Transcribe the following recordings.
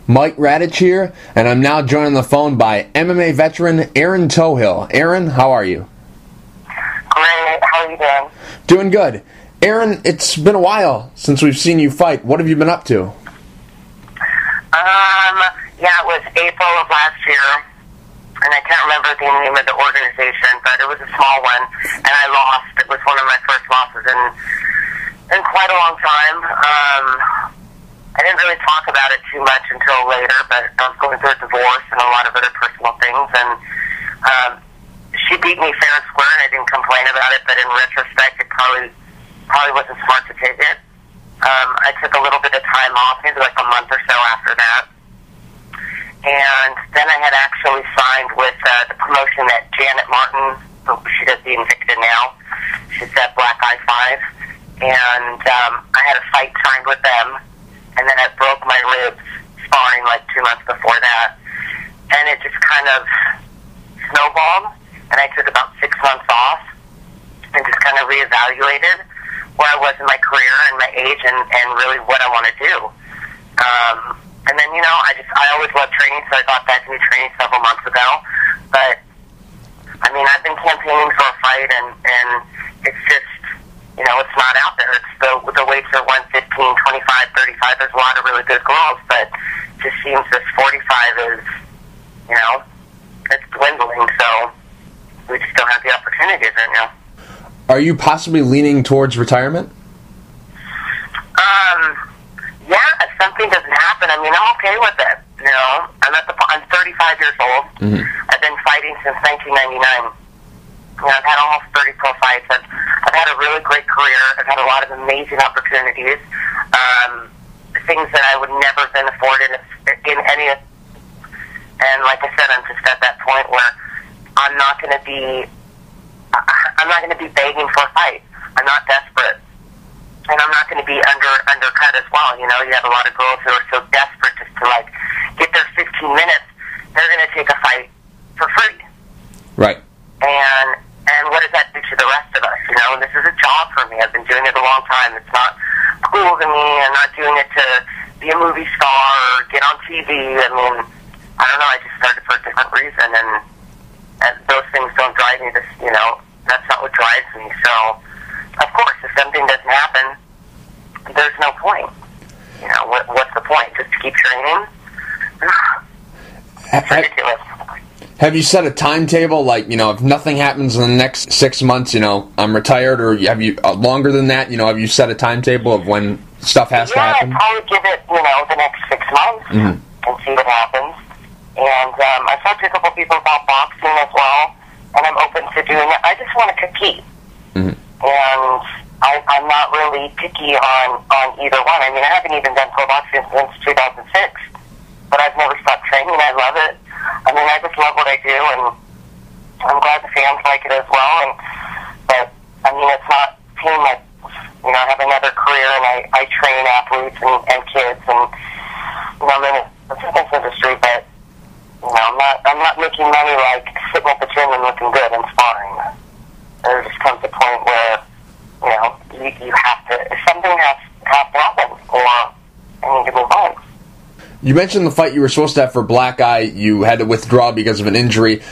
Mike Radich here, and I'm now joined on the phone by MMA Veteran Erin Toughill. Erin, how are you? Great. How are you doing? Doing good. Erin, it's been a while since we've seen you fight. What have you been up to? Yeah, it was April of last year, and I can't remember the name of the organization, but it was a small one, and I lost. It was one of my first losses in quite a long time. I didn't really talk about it too much until later, but I was going through a divorce and a lot of other personal things, and she beat me fair and square, and I didn't complain about it, but in retrospect, it probably wasn't smart to take it. I took a little bit of time off, maybe like a month or so after that, and then I had actually signed with the promotion that Janet Martin, she does the Invicta now, she's at Black Eye 5, and I had a fight signed with them, and then I broke my ribs sparring like 2 months before that, and it just kind of snowballed, and I took about 6 months off and just kind of reevaluated where I was in my career and my age and really what I want to do. And then, I always loved training, so I got back into training several months ago. But, I mean, I've been campaigning for a fight, and it's just, it's not out there. It's the weights are 115, 25, 35. There's a lot of really good girls, but it just seems this 45 is, it's dwindling, so we just don't have the opportunities right now. Are you possibly leaning towards retirement? Yeah, if something doesn't happen, I'm okay with it. I'm 35 years old. Mm-hmm. I've been fighting since 1999. I've had almost 30 pro fights. I've had a really great career. I've had a lot of amazing opportunities. Things that I would never have been afforded in any of. And like I said, I'm just at that point where I'm not going to be begging for a fight. I'm not desperate. And I'm not going to be undercut as well. You have a lot of girls who are so desperate just to get their 15 minutes. They're going to take a fight for free. Right. And what does that do to the rest of us? This is a job for me. I've been doing it a long time. It's not cool to me. I'm not doing it to be a movie star or get on TV. I don't know. I just started for a different reason, and those things don't drive me. That's not what drives me. So, of course, if something doesn't happen, there's no point. What's the point? Just to keep training? It's ridiculous. Have you set a timetable, if nothing happens in the next 6 months, I'm retired, or have you longer than that? Have you set a timetable of when stuff has to happen? Yeah, I'd probably give it, the next 6 months and see what happens. And I've talked to a couple people about boxing as well, and I'm open to doing it. I just want to compete. Mm-hmm. And I'm not really picky on either one. I haven't even done pro boxing since 2006, but I've never stopped training. I love it. I just love what I do, and I'm glad the fans like it as well. But it's not pain like, I have another career, and I train athletes and kids, and I'm in the fitness industry, but I'm not making money sitting at the gym and looking good and sparring. There just comes a point where you have to, something has to happen, or I need to move on. You mentioned the fight you were supposed to have for Black Eye. You had to withdraw because of an injury.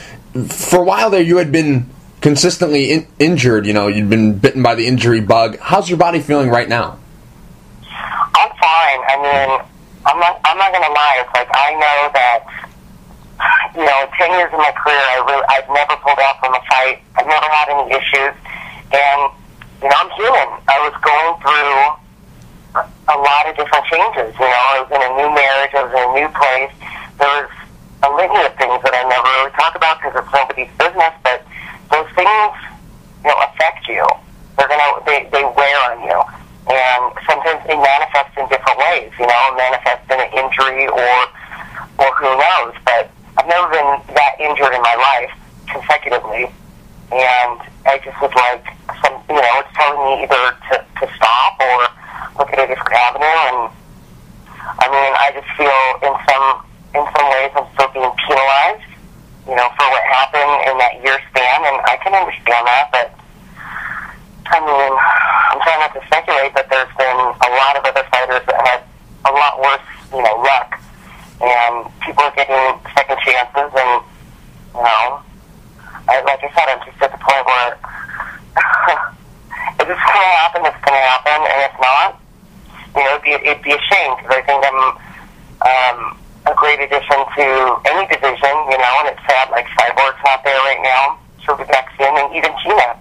For a while there, you had been consistently injured. You'd been bitten by the injury bug. How's your body feeling right now? I'm fine. I'm not going to lie. It's I know that, in 10 years of my career, I've never pulled out from a fight. I've never had any issues. And, I'm human. I was going through a lot of different changes. I was in a new marriage. I was in a new place. There was a litany of things that I never really talk about because it's nobody's business, but those things, affect you. They wear on you. And sometimes they manifest in different ways, manifest in an injury or who knows. But I've never been that injured in my life consecutively. And I just was it's telling me either to stop or look at a different avenue. And I just feel in some ways I'm still being penalized, for what happened in that year span. And I can understand that, but I'm trying not to speculate, but there's been a lot of other fighters that had a lot worse, luck and people are getting second chances, and, you know, like I said, I'm just at the point where if it's going to happen, it's going to happen, and if not, you know, it'd be a shame, because I think I'm a great addition to any division, you know, and it's sad, like, Cyborg's not there right now, she'll be back soon, and even Gina,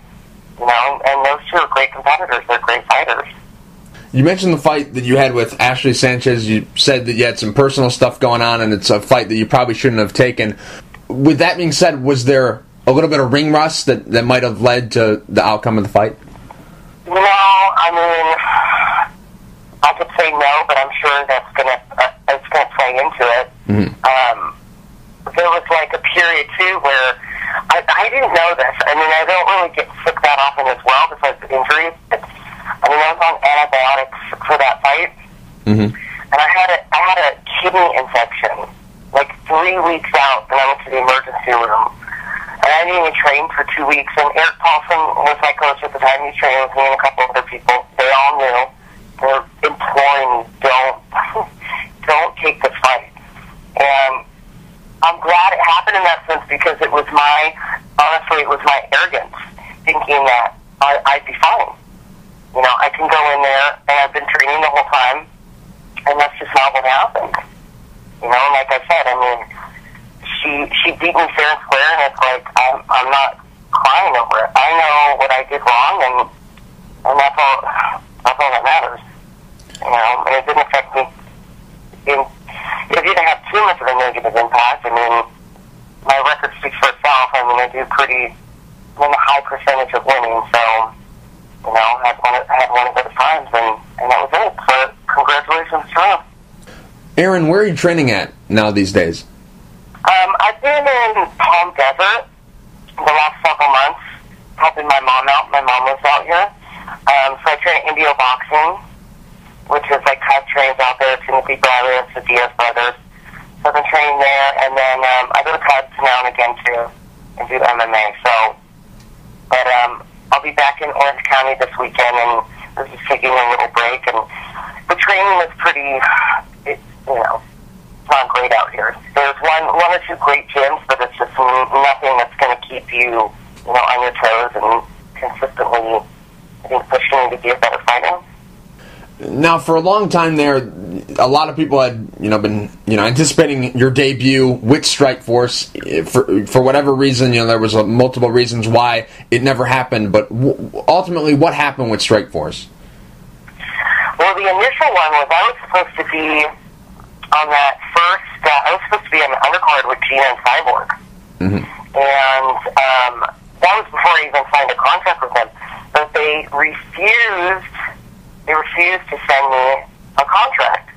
you know, and those two are great competitors, they're great fighters. You mentioned the fight that you had with Ashley Sanchez. You said that you had some personal stuff going on, and it's a fight that you probably shouldn't have taken. With that being said, was there a little bit of ring rust that might have led to the outcome of the fight? No, I mean, I could say no, but I'm sure that's it's gonna play into it. Mm-hmm. There was like a period too where I didn't know this. I mean, I don't really get sick that often as well because of injuries. I mean, I was on antibiotics for that fight, and I had a kidney infection like 3 weeks out, and I went to the emergency room, and I didn't even train for 2 weeks. And Eric Paulson was my coach at the time. He trained with me and a couple other people. They all knew. They're imploring me, don't take this fight. And I'm glad it happened in that sense because it was honestly, it was my arrogance thinking that I'd be fine. You know, I can go in there, and I've been training the whole time, and that's just not what happened. You know, like I said, I mean, she beat me fair and square, and it's like, I'm not crying over it. I know what I did wrong, and that's all that matters. You know, and it didn't affect me. It didn't have too much of a negative impact. I mean, my record speaks for itself. I mean, I do pretty, in a high percentage of winning, so... You know, I had one of those times, and that was it. So, congratulations, Trump. Erin, where are you training at now these days? I've been in Palm Desert the last several months, helping my mom out. My mom lives out here. So I train at Indio Boxing, which is like top trains out there, Timothy Brothers, the Diaz brothers. So I've been training there, and then I go to Cubs now and again, too, and do MMA. So, but, I'll be back in Orange County this weekend, and this is taking a little break. And the training is pretty, you know, it's not great out here. There's one or two great gyms, but it's just nothing that's going to keep you, you know, on your toes and consistently, I think, pushing you to be a better fighter. Now, for a long time there, a lot of people had, you know, been, you know, anticipating your debut with Strikeforce. For whatever reason, you know, there was multiple reasons why it never happened. But ultimately, what happened with Strikeforce? Well, the initial one was I was supposed to be on that first. I was supposed to be on the undercard with Gina and Cyborg, and that was before I even signed a contract with them. But they refused. They refused to send me a contract.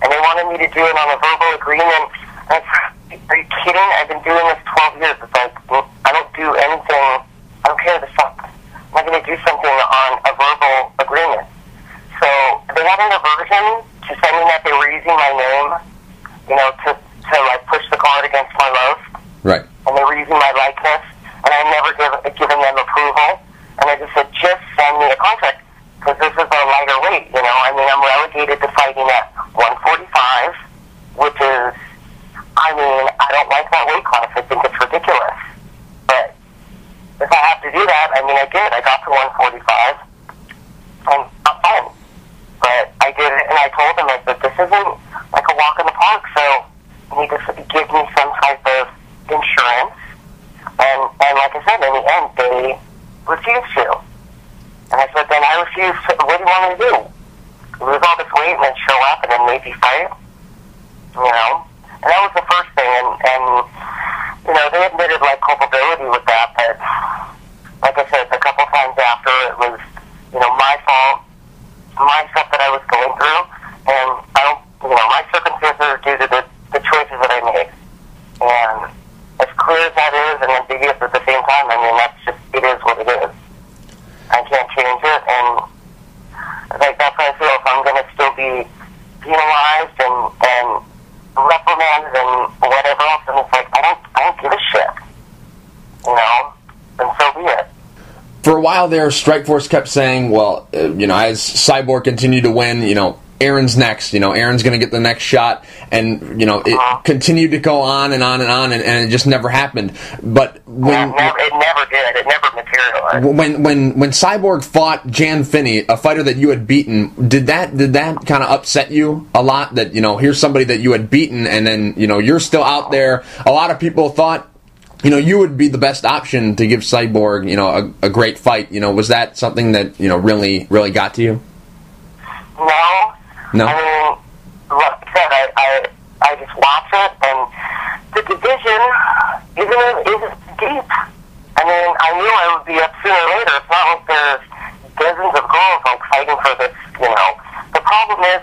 And they wanted me to do it on a verbal agreement. Are you kidding? I've been doing this 12 years. It's like, I don't do anything. I don't care the fuck. I'm not going to do something on a verbal agreement. So they had an aversion to sending that. They were using my name, you know, to like push the card against my love. Right. And they were using my likeness. And I never given them approval. And I just said, just send me a contract. Because this is a lighter weight, you know. I mean, I'm relegated to fighting at 145, which is, I mean, I don't like that weight class. I think it's ridiculous. But if I have to do that, I mean, I did. I got to 145, and I'm fine. But I did it, and I told them, I said, this isn't like a walk in the park, so you need to give me some type of insurance. And like I said, in the end, they refused to. And I said, then I refuse to, what do you want me to do? Lose all this weight and then show up and then maybe fight? You know? And that was the first thing, and you know, they admitted, like, culpability with that, but, like I said, a couple times after, it was, you know, my fault, my stuff that I was going through, and I don't, you know, my circumstances are due to the choices that I made. And as clear as that is, and ambiguous at the same time, I mean, that's just, it is what it is. I can't change it, and like that's why I feel if I'm going to still be penalized and reprimanded and whatever else, and it's like I don't give a shit, you know, and so be it. For a while there, Strikeforce kept saying, well, you know, as Cyborg continued to win, you know, Erin's next. Erin's going to get the next shot, and it continued to go on and on and on, and it just never happened. But it never did. It never materialized. When Cyborg fought Jan Finney, a fighter that you had beaten, did that kind of upset you a lot? That here's somebody that you had beaten, and then you're still out there. A lot of people thought you would be the best option to give Cyborg a great fight. Was that something that really got to you? No. I mean, like I said, I just watch it, and the division isn't deep. I mean, I knew I would be up sooner or later. It's not like there's dozens of girls like fighting for this. The problem is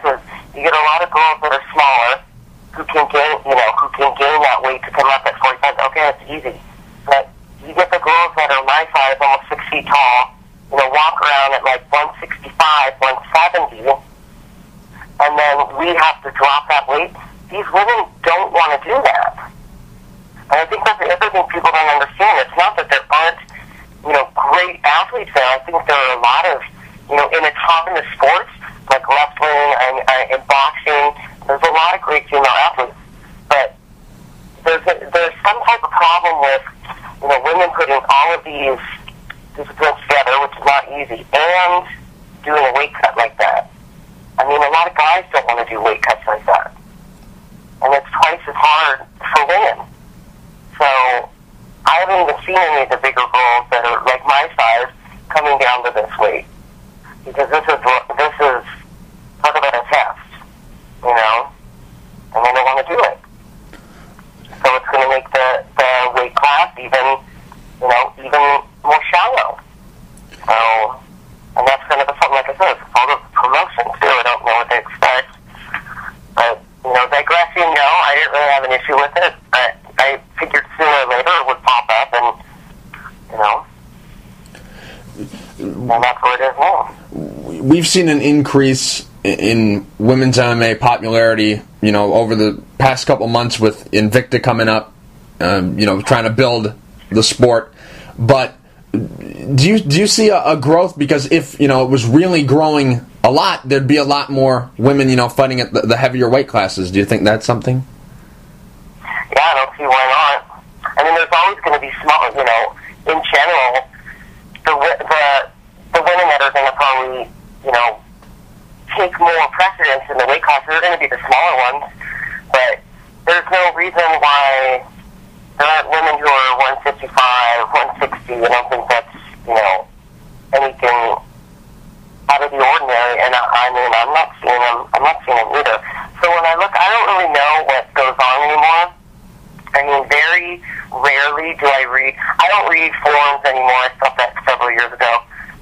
you get a lot of girls that are smaller who can gain that weight to come up at 45. Okay, it's easy, but you get the girls that are my size, almost 6 feet tall, walk around at like 165, 170. And then we have to drop that weight. These women don't want to do that. And I think that's the other thing people don't understand. It's not that there aren't, great athletes there. I think there are a lot of, in autonomous sports, like wrestling and boxing, there's a lot of great female athletes. But there's some type of problem with, women putting all of these disciplines together, which is not easy, and doing a weight cut like that. I mean, a lot of guys don't want to do weight cuts like that. And it's twice as hard for women. So, I haven't even seen any of the bigger girls that are like my size coming down to this weight. Because this is talk about a test, and they don't want to do it. So it's going to make the weight class even more shallow. So, and that's going to be something, like I said, it's all the promotion too. I don't know what they expect. But, digressing, no, I didn't really have an issue with it. But I figured sooner or later it would pop up, and that's what it is now. We've seen an increase in women's MMA popularity, over the past couple months with Invicta coming up, trying to build the sport. But do you see a growth? Because if it was really growing a lot, there'd be a lot more women fighting at the heavier weight classes. Do you think that's something? Yeah, I don't see why not. I mean, there's always going to be small. In general, the women that are going to probably take more precedence in the weight classes are going to be the smaller ones. But there's no reason why there aren't women who are 155, 160. I don't think that's, anything out of the ordinary. And I'm not seeing them either. So when I look, I don't really know what goes on anymore. I mean, very rarely do I read. I don't read forums anymore. I stopped that several years ago.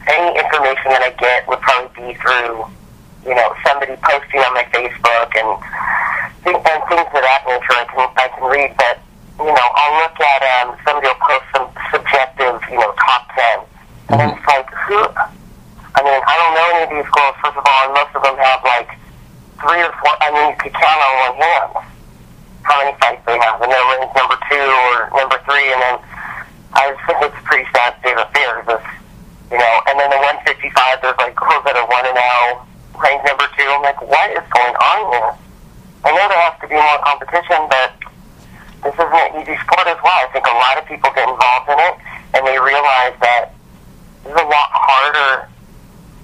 Any information that I get would probably be through, somebody posting on my Facebook and things of that nature. I can read, but I'll look at somebody will post some subjective, top 10, and then it's like, who? I mean, I don't know any of these girls. First of all, and most of them have like 3 or 4. I mean, you could count on one hand how many fights they have, and they're ranked number 2 or number 3, and then I just think it's a pretty sad state of affairs. And then the 155, there's like girls that are 1-0, ranked number 2. I'm like, what is going on here? I know there has to be more competition, but this isn't an easy sport as well. I think a lot of people get involved in it, and they realize that this is a lot harder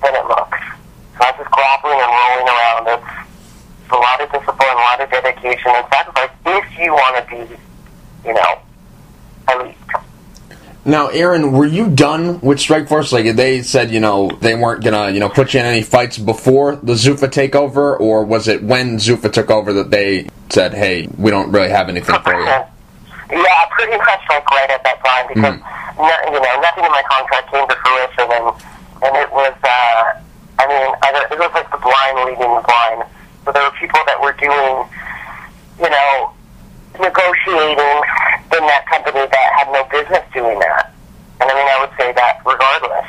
than it looks. It's not just grappling and rolling around. It's a lot of discipline, a lot of dedication and sacrifice if you want to be, elite. Now, Erin, were you done with Strikeforce? Like, they said, they weren't gonna, put you in any fights before the Zuffa takeover, or was it when Zuffa took over that they said, hey, we don't really have anything for you? Yeah, pretty much like right at that time, because nothing in my contract came to fruition, and it was, it was like the blind leading the blind. So there were people that were doing, negotiating in that company that had no business doing that. And I would say that regardless.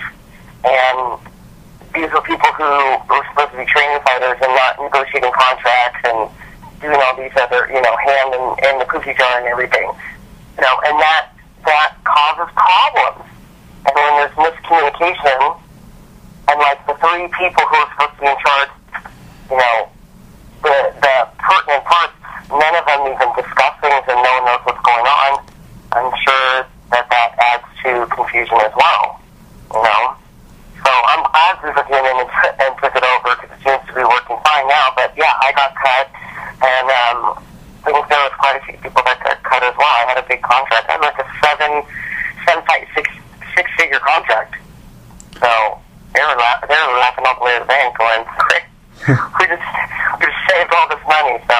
And these were people who were supposed to be training fighters and not negotiating contracts and doing all these other, hand in the cookie jar and everything. And that causes problems. And when there's miscommunication, and like the 3 people who are supposed to be in charge, the pertinent parts, none of them even discuss things and no one knows what's going on, I'm sure that adds to confusion as well, So I'm glad Zuba came in and took it over because it seems to be working fine now. But yeah, I got cut, and I think there was quite a few people that got cut as well. I had a big contract. I had like a seven-fight, six-figure contract. So they were laughing all the way to the bank, going, "Great, we just saved all this money." So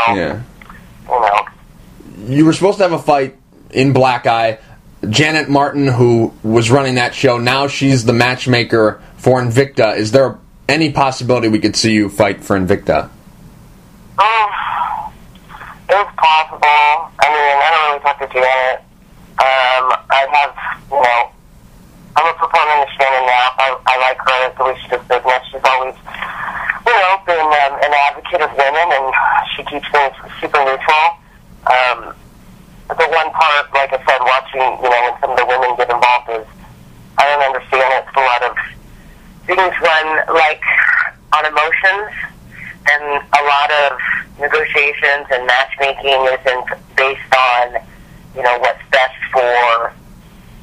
you were supposed to have a fight in Black Eye. Janet Martin, who was running that show, now she's the matchmaker for Invicta. Is there any possibility we could see you fight for Invicta? It's possible. I mean, I don't really talk to Janet. I have, I'm a proponent of Shannon Knapp. I like her the way she does business. She's always, been an advocate of women, and she keeps things super neutral. The one part, like I said, watching, when some of the women get involved is, I don't understand it. It's a lot of things run, like, on emotions, and a lot of negotiations and matchmaking isn't based on, what's best for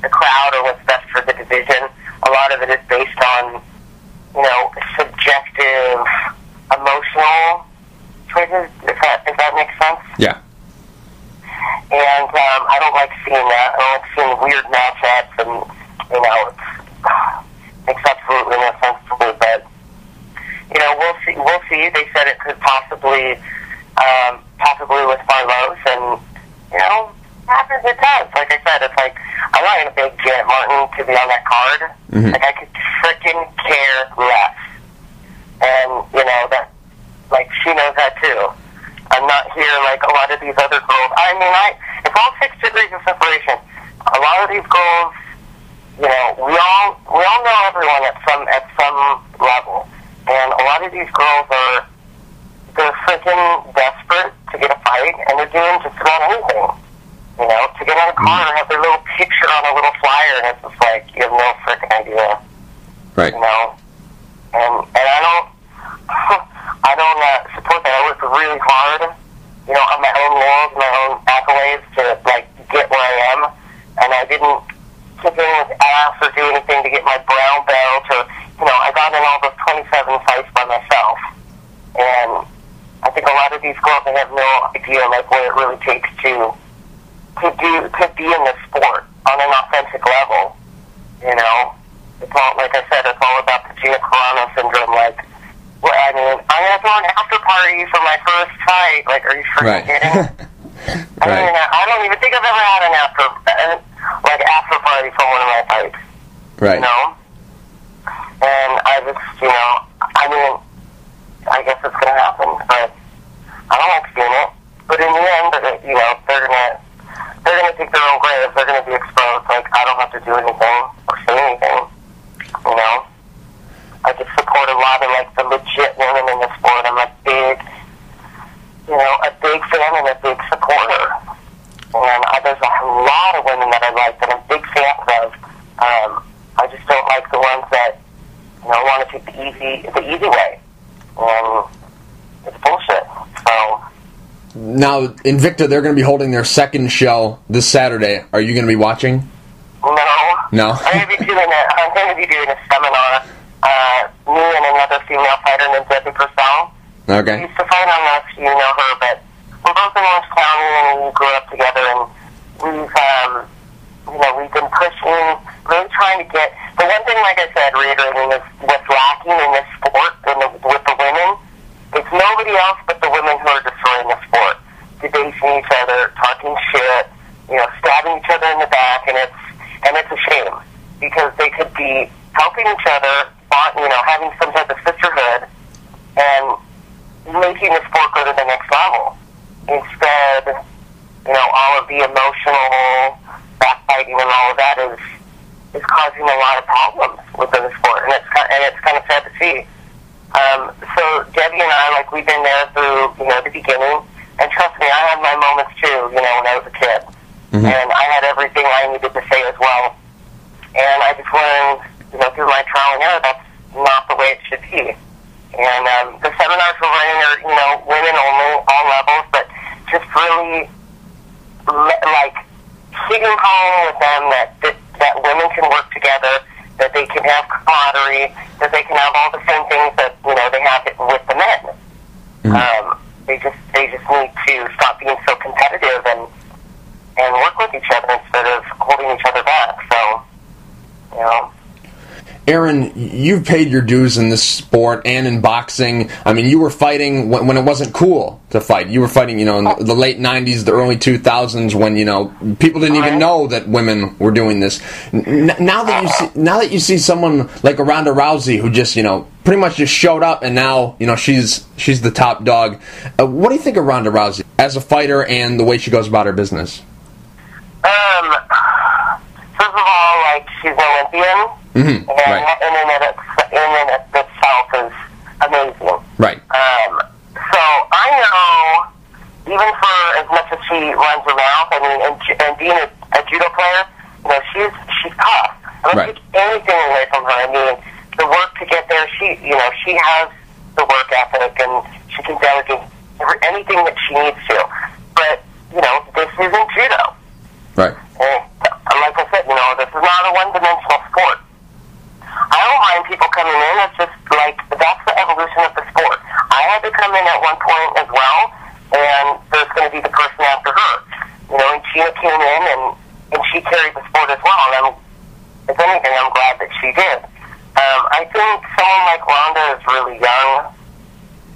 the crowd or what's best for the division. A lot of it is based on, subjective, emotional choices, if that makes sense. Yeah. And I don't like seeing that. I don't like seeing weird matchups, and it makes absolutely no sense to me. But we'll see. We'll see. They said it could possibly with Barlow's, and happens it does. Like I said, it's like I'm not a big Janet Martin to be on that card. Mm-hmm. Like I could freaking care less, and that, like she knows that too. I'm not here like a lot of these other girls. I mean, it's all 6 degrees of separation. A lot of these girls, we all know everyone at some level, and a lot of these girls they're freaking desperate to get a fight, and they're doing just about anything. To get on a car and have their little picture on a little flyer, and it's just like you have no freaking idea. Right. And I don't support that. I worked really hard, on my own laurels, my own accolades to, get where I am. And I didn't kick in with ass or do anything to get my brown belt or, I got in all those 27 fights by myself. And I think a lot of these girls, they have no idea, what it really takes to be in this sport on an authentic level. It's all, like I said, it's all about the Gina Carano syndrome, well, I mean, I'm going to throw an after party for my first fight. Are you freaking kidding? I mean, I don't even think I've ever had an after party for one of my fights. Right. And I just, I mean, I guess it's going to happen, but I don't like seeing it. But in the end, they're gonna dig their own graves. They're gonna be exposed. I don't have to do anything or say anything. I just support a lot of the legit women in the sport. I'm a big fan and a big supporter. And there's a lot of women that I like that I'm big fans of. I just don't like the ones that want to take the easy way. And it's bullshit. So. Now, Invicta, they're going to be holding their second show this Saturday. Are you going to be watching? No. I'm going to be doing a seminar. Me and another female fighter named Debbie Purcell. Okay. We used to fight on this, you know her, but we're both in Orange County and we grew up together, and we've been pushing, really trying to get, the one thing, like I said, reiterating, is what's lacking in this sport with the women, it's nobody else but the women who are destroying the sport, debasing each other, talking shit, stabbing each other in the back, and it's a shame, because they could be helping each other, having some type of sisterhood, and making the sport go to the next level. Instead, all of the emotional backbiting and all of that is causing a lot of problems within the sport, and it's kind of sad to see. So Debbie and I, we've been there through, the beginning, and trust me, I had my moments too, when I was a kid. Mm-hmm. And I had everything I needed to say as well. And I just learned, through my trial and error, that's not the way it should be. And the seminars we're running are, you know, women only, all levels, but just really, like, hitting home with them that women can work together, that they can have camaraderie, that they can have all the same things that, you know, they have with the men. They just need to stop being so competitive and work with each other instead of holding each other back. So, you know. Erin, you've paid your dues in this sport and in boxing. I mean, you were fighting when it wasn't cool to fight. You were fighting, you know, in the late 90s, the early 2000s, when, you know, people didn't even know that women were doing this. Now that you see someone like a Ronda Rousey who just, you know, pretty much just showed up and now, you know, she's the top dog. What do you think of Ronda Rousey as a fighter and the way she goes about her business? First of all, like, she's an Olympian. Mm-hmm. And in and of itself is amazing. Right. So I know, even for as much as she runs her mouth, I mean, and being a judo player, you know, she's tough. I don't take anything away from her. I mean, the work to get there, she has the work ethic, and she can delegate anything that she needs to. But, you know, this isn't judo. Right. And like I said, you know, this is not a one-dimensional sport. I don't mind people coming in. It's just like, that's the evolution of the sport. I had to come in at one point as well, and there's going to be the person after her. You know, and Gina came in, and she carried the sport as well. And if anything, I'm glad that she did. I think someone like Ronda is really young,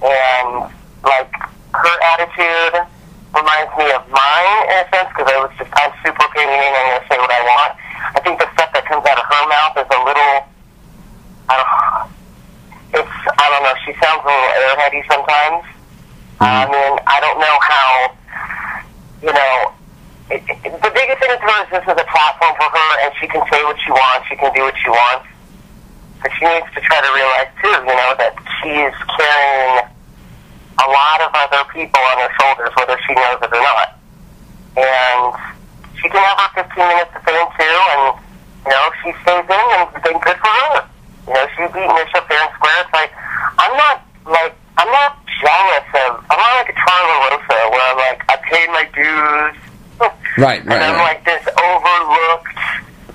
and, like, her attitude reminds me of mine, in a sense, because I'm super opinionated, I'm going to say what I want. I think the stuff that comes out of her mouth is a little, I don't know, she sounds a little airheady sometimes. I mean, I don't know how, you know, the biggest thing to her is this is a platform for her, and she can say what she wants, she can do what she wants, but she needs to try to realize, too, you know, that she's carrying a lot of other people on her shoulders, whether she knows it or not. And she can have her 15 minutes of fame, too, and, you know, she stays in, and then good for her. You know, she's beating herself fair and square. It's like, I'm not jealous of, I'm not like a Charlie Rosa, where I'm like, I paid my dues, right, and I'm like this overlooked,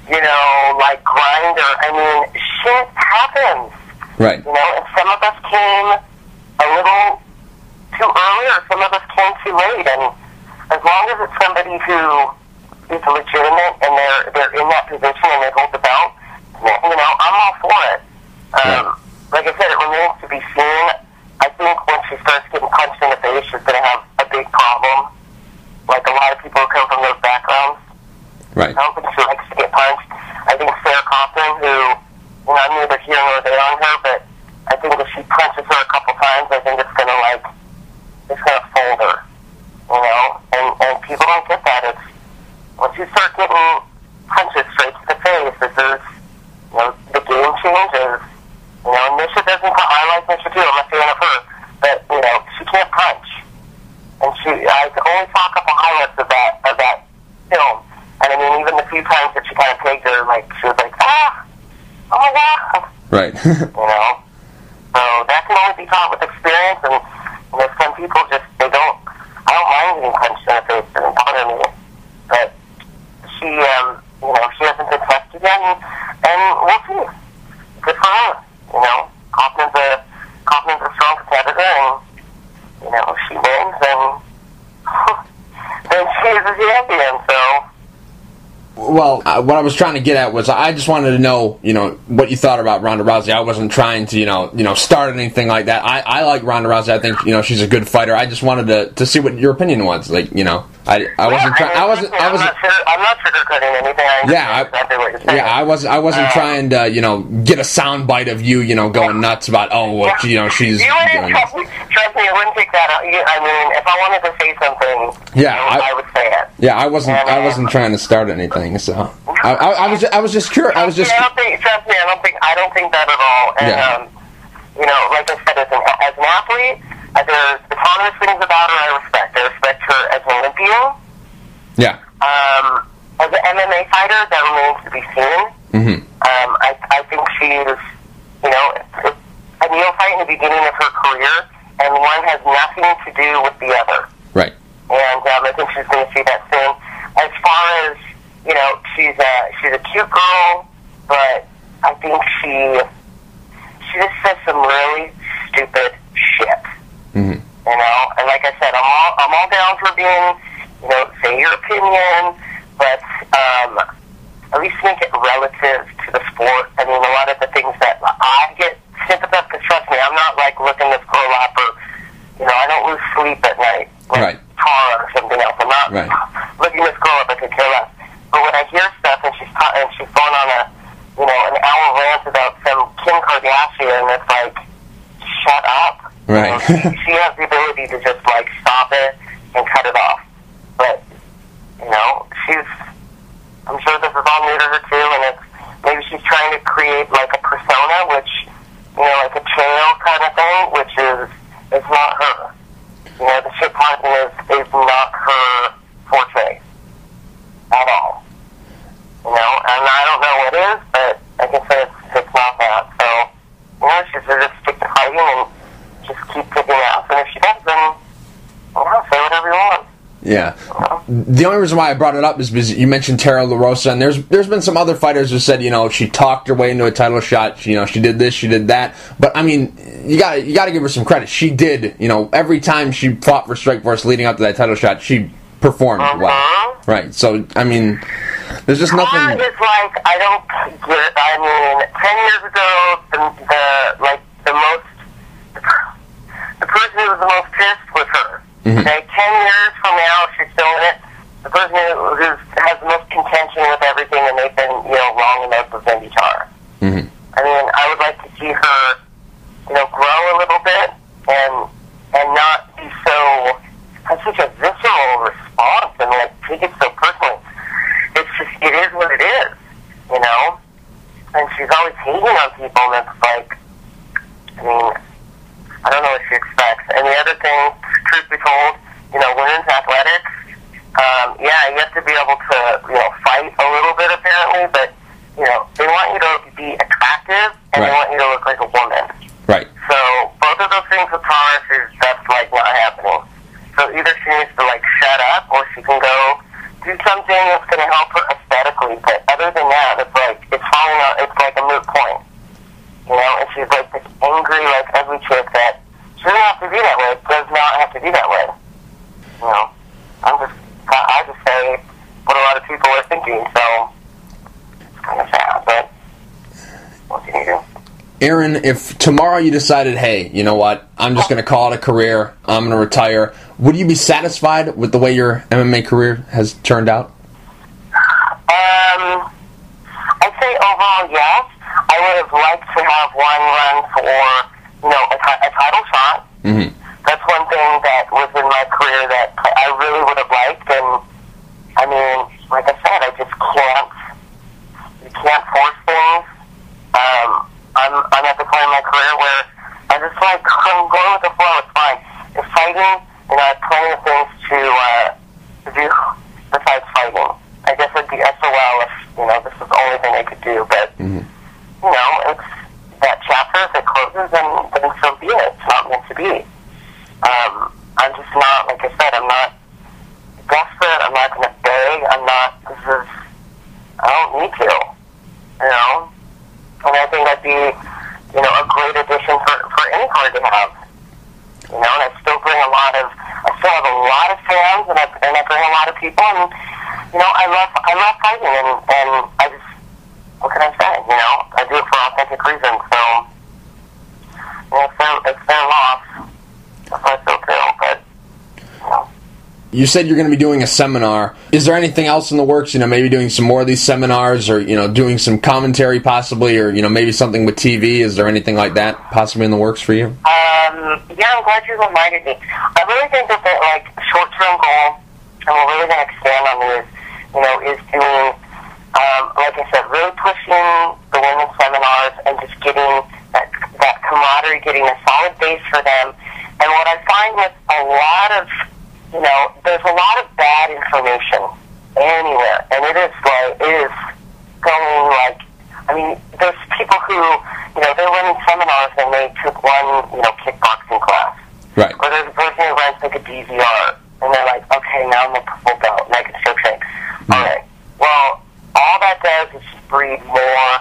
you know, like, grinder. I mean, shit happens. Right. You know, and some of us came a little too early, or some of us came too late, and as long as it's somebody who is legitimate and they're in that position and they hold the belt, you know, I'm all for it. Like I said, it remains to be seen. I think when she starts getting punched in the face, she's going to have a big problem. Like a lot of people who come from those backgrounds. Right. I don't think she likes to get punched. I think Sarah Cochran, who, you know, I'm neither here nor there on her, but I think if she punches her a couple times, I think it's going to, like, it's going to fold her. You know? And people don't get that. It's, once you start getting punches straight to the face, this is, you know, the game changes. You know, Nisha doesn't, I like Nisha too, I'm a fan of her, but, you know, she can't punch. And I only saw a couple highlights of that film, and I mean, even the few times that she kind of pegged her, like, she was like, oh my God. Right. You know? So that can only be taught with experience, and, you know, some people just, I don't mind getting punched in the face, it doesn't bother me, but she, you know, she hasn't been tested yet, and we'll see. Good for her. You know, Kaufman's a strong competitor, and, you know, she wins, and then she's a champion, so. Well, what I was trying to get at was I just wanted to know, you know, what you thought about Ronda Rousey. I wasn't trying to, you know, start anything like that. I like Ronda Rousey. I think, you know, she's a good fighter. I just wanted to see what your opinion was. Like, you know, I wasn't trying. I'm not sugarcoating anything. I wasn't trying to, you know, get a sound bite of you, you know, going nuts about, you know, she's. You wouldn't trust me. I wouldn't take that out. I mean, if I wanted to say something, you know, I would say it. Yeah, I wasn't trying to start anything. So I was just curious. Trust me. I don't think that at all. And you know, like I said, as an athlete, there's autonomous things about her I respect. I respect her as an Olympian. Yeah. As an MMA fighter, that remains to be seen. Mm-hmm. I think she's, you know, a neophyte fight in the beginning of her career, and one has nothing to do with the other. Right. And I think she's going to see that soon. As far as, you know, she's a cute girl, but I think she just says some really stupid shit. Mm-hmm. You know, and like I said, I'm all down for being, you know, say your opinion, but at least make it relative to the sport. I mean, a lot of the things that I get sympathetic, because trust me, I'm not like looking this girl up, or, you know, I don't lose sleep at night. Like right. Tara or something else. I'm not looking this girl up. I could care less. But when I hear stuff and she's going on an hour rant about some Kim Kardashian, it's like, shut up. Right. You know, she has the ability to just like stop it and cut it off. But you know, I'm sure this is all new to her too, and maybe she's trying to create like a persona, which, you know, like a trail kind of thing, which is not her. You know, the shit talking is not her forte at all. You know, and I don't know what is, but I can say it's not that. So, you know, she's just stick to fighting and just keep kicking ass. And if she does, then, you know, say whatever you want. Yeah. The only reason why I brought it up is because you mentioned Tara LaRosa, and there's been some other fighters who said, you know, she talked her way into a title shot. You know, she did this, she did that. But I mean, you got to give her some credit. She did. You know, every time she fought for Strikeforce leading up to that title shot, she performed well. Right. So I mean, there's just nothing. It's like, I don't get it. I mean, 10 years ago, the person who was the most pissed was her. Mm-hmm. Okay, 10 years from now, she's still in it. The person who has the most contention with everything, and they've been, you know, wrong about the Tara. Mm-hmm. I mean, I would like to see her, you know, grow a little bit and not be have such a visceral response and like take it so personally. It's just, it is what it is, you know. And she's always hating on people, and it's like, I mean, I don't know what she expects. And the other thing, truth be told, you know, women's athletics, you have to be able to, you know, fight a little bit apparently, but, you know, they want you to be attractive, and they want you to look like a woman. Right. So both of those things with Taurus that's like not happening. So either she needs to like shut up, or she can go do something that's going to help her aesthetically. But other than that, it's like it's falling out. It's like a moot point, you know. And she's like this angry, like ugly chick that she doesn't have to be that way. It does not have to be that way. You know, I just say what a lot of people are thinking. So it's kind of sad, but what can you do? Erin, if tomorrow you decided, hey, you know what, I'm just going to call it a career, I'm going to retire, would you be satisfied with the way your MMA career has turned out? I'd say overall, yes. I would have liked to have one run for, you know, a title shot. Mm-hmm. That's one thing that was in my career that I really would have liked, and, I mean, like I said, I just can't, you can't force things. I'm at the point in my career where I just like, I'm going with the flow, it's fine. If fighting, you know, I have plenty of things to do besides fighting. I guess it'd be SOL if, you know, this was the only thing I could do, but, you know, it's that chapter, if it closes, then so be it. It's not meant to be. I'm just not, like I said, I'm not desperate, I'm not going to beg, I don't need to, you know? And I think that'd be, you know, a great addition for any card to have. You know, and I still have a lot of fans, and I bring a lot of people, and, you know, I love fighting, and I just, what can I say, you know? I do it for authentic reasons, so, you know, it's their loss. That's what I feel too, but, you know. You said you're going to be doing a seminar. Is there anything else in the works? You know, maybe doing some more of these seminars, or, you know, doing some commentary possibly, or, you know, maybe something with TV. Is there anything like that possibly in the works for you? Yeah, I'm glad you reminded me. I really think that the, like, short-term goal, and we're really going to expand on this, you know, is doing, like I said, really pushing the women's seminars and just getting that camaraderie, getting a solid base for them. And what I find with a lot of, you know, there's a lot of bad information anywhere, and it is going like, I mean, there's people who, you know, they're running seminars and they took one DVR. And they're like, okay, now I'm a purple belt, and I can still train. All right. Well, all that does is breed more,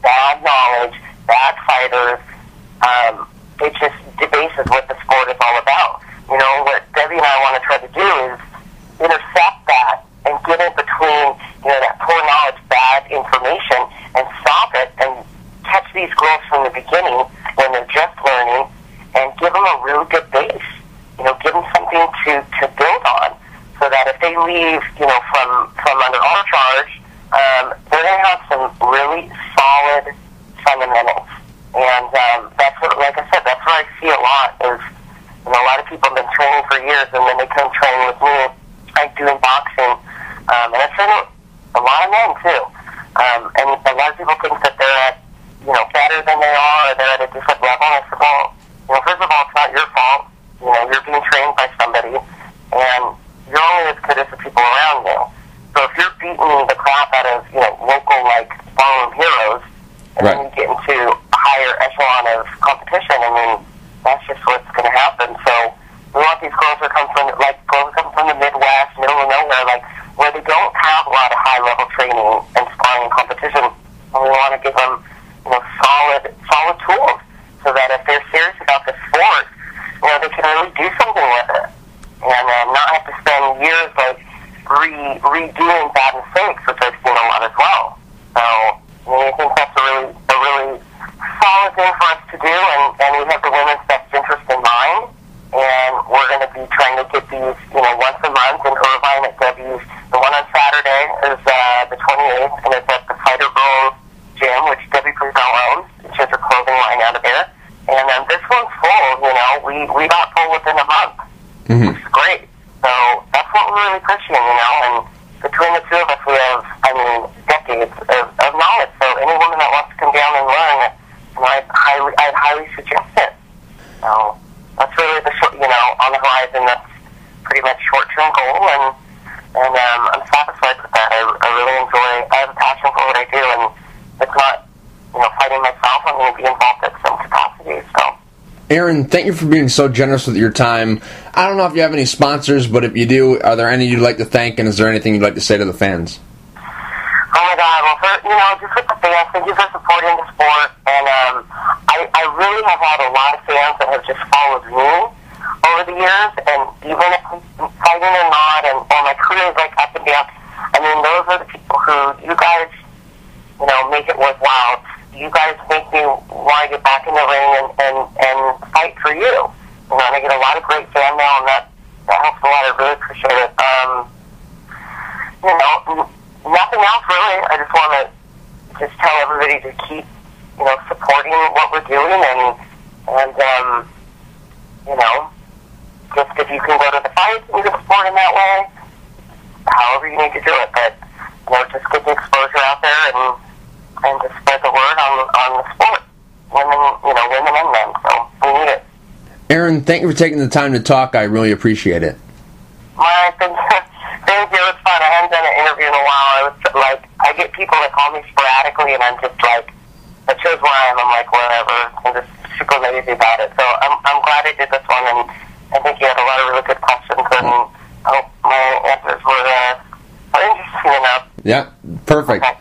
bad knowledge, bad fighters. It just debases what the sport is all about. What Debbie and I want to try to do is intercept that and get in between, that poor knowledge, bad information, and stop it and catch these girls from the beginning when they're just learning and give them a really good base. Give them something to build on, so that if they leave, from under our charge, they're going to have some really solid fundamentals. And that's what, like I said, that's what I see a lot is, a lot of people have been training for years, and then they come train with me, like doing boxing, and I've seen a lot of men too. And a lot of people think that they're at, better than they are, or they're at a different level. And I said, well, first of all, it's not your fault. You're being trained by somebody, and you're only as good as the people around you. So if you're beating the crap out of, local, ballroom heroes, and then you get into a higher echelon of competition, that's just what's going to happen. So we want these girls to come from the Midwest, middle of nowhere, where they don't have a lot of high-level training and sparring and competition, and we want to give them, solid tools, so that if they're serious about the sport, they can really do something with it, and not have to spend years redoing bad mistakes, which I've seen a lot as well. So I think that's a really solid thing for us to do, and we have the women's best interest in mind, and we're going to be trying to get these, once a month in Irvine at W's. The one on Saturday is the 28th, and it's at the Fighter Girls Gym, which Debbie Purcell owns. She has her clothing line out of there. And this one's full, we got full within a month, which is great. So that's what we're really pushing, and between the two of us, we have, decades of knowledge. So any woman that wants to come down and learn, I'd highly suggest it. So that's really on the horizon. That's pretty much short-term goal, and I'm satisfied with that. I really enjoy. I have a passion for what I do, and it's not, fighting myself. I'm going to be involved at some capacity. So. Erin, thank you for being so generous with your time. I don't know if you have any sponsors, but if you do, are there any you'd like to thank, and is there anything you'd like to say to the fans? Oh my God! Well, just with the fans, thank you for supporting the sport, and I really have had a lot of fans that have just followed me over the years, and even if I'm fighting or not, and my career is up and down. Those are the people who you guys, make it worthwhile. You guys make me want to get back in the ring and fight for you. And I get a lot of great fan mail, and that helps a lot. I really appreciate it. Nothing else really. I just want to just tell everybody to keep, supporting what we're doing, and just if you can go to the fight, you can support in that way. However you need to do it, but just get the exposure out there and just spread the word on the sport, women and men. So we need it. Erin, thank you for taking the time to talk. I really appreciate it. Thank you. It was fun. I haven't done an interview in a while. I get people that call me sporadically, and I'm just that shows where I am. I'm whatever. I'm just super lazy about it. So I'm glad I did this one, and I think you had a lot of really good questions, and I hope my answers were interesting enough. Yeah, perfect. Okay.